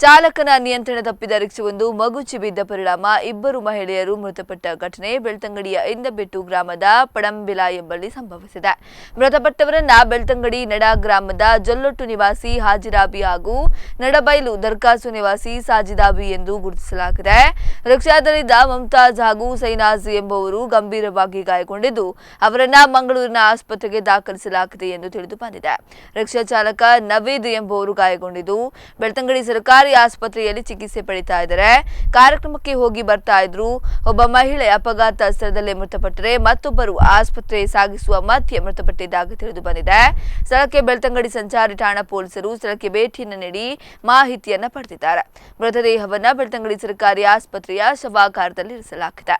ಚಾಲಕನ ನಿಯಂತ್ರಣ ತಪ್ಪಿದ ರಿಕ್ಷಾವೊಂದು ಮಗುಚಿ ಬಿದ್ದ ಪರಿಣಾಮ ಇಬ್ಬರು ಮಹಿಳೆಯರು ಮೃತಪಟ್ಟ ಘಟನೆ ಬೆಳ್ತಂಗಡಿಯ ಇಂದಬೆಟ್ಟು ಗ್ರಾಮದ ಪಡಂಬಿಲ ಎಂಬಲ್ಲಿ ಸಂಭವಿಸಿದೆ. ಮೃತಪಟ್ಟವರನ್ನ ಬೆಳ್ತಂಗಡಿ ನಡ ಗ್ರಾಮದ ಜೊಲ್ಲೊಟ್ಟು ನಿವಾಸಿ ಹಾಜಿರಾಬಿ ಹಾಗೂ ನಡಬೈಲು ದರ್ಕಾಸು ನಿವಾಸಿ ಸಾಜಿದಾಬಿ ಎಂದು ಗುರುತಿಸಲಾಗಿದೆ. ರಿಕ್ಷಾದಲ್ಲಿದ್ದ ಮಮತಾಜ್ ಹಾಗೂ ಸೈನಾಜ್ ಎಂಬುವರು ಗಂಭೀರವಾಗಿ ಗಾಯಗೊಂಡಿದ್ದು ಅವರನ್ನ ಮಂಗಳೂರಿನ ಆಸ್ಪತ್ರೆಗೆ ದಾಖಲಿಸಲಾಗಿದೆ ಎಂದು ತಿಳಿದು ಬಂದಿದೆ. ರಿಕ್ಷಾ ಚಾಲಕ ನವೀದ್ ಎಂಬುವರು ಗಾಯಗೊಂಡಿದ್ದು ಬೆಳ್ತಂಗಡಿ ಸರ್ಕಾರಿ ಆಸ್ಪತ್ರೆಯಲ್ಲಿ ಚಿಕಿತ್ಸೆ ಪಡೆಯುತ್ತಾ ಇದ್ದಾರೆ. ಕಾರ್ಯಕ್ರಮಕ್ಕೆ ಹೋಗಿ ಬರ್ತಾ ಇದ್ರು. ಒಬ್ಬ ಮಹಿಳೆ ಅಪಘಾತ ಸ್ಥಳದಲ್ಲೇ ಮೃತಪಟ್ಟರೆ ಮತ್ತೊಬ್ಬರು ಆಸ್ಪತ್ರೆ ಸಾಗಿಸುವ ಮಧ್ಯೆ ಮೃತಪಟ್ಟಿದ್ದಾಗ ತಿಳಿದು ಬಂದಿದೆ. ಸ್ಥಳಕ್ಕೆ ಬೆಳ್ತಂಗಡಿ ಸಂಚಾರಿ ಠಾಣಾ ಪೊಲೀಸರು ಸ್ಥಳಕ್ಕೆ ಭೇಟಿಯನ್ನು ನೀಡಿ ಮಾಹಿತಿಯನ್ನ ಪಡೆದಿದ್ದಾರೆ. ಮೃತದೇಹವನ್ನ ಬೆಳ್ತಂಗಡಿ ಸರ್ಕಾರಿ ಆಸ್ಪತ್ರೆಯ ಶವಾಗಾರದಲ್ಲಿ ಇರಿಸಲಾಗಿದೆ.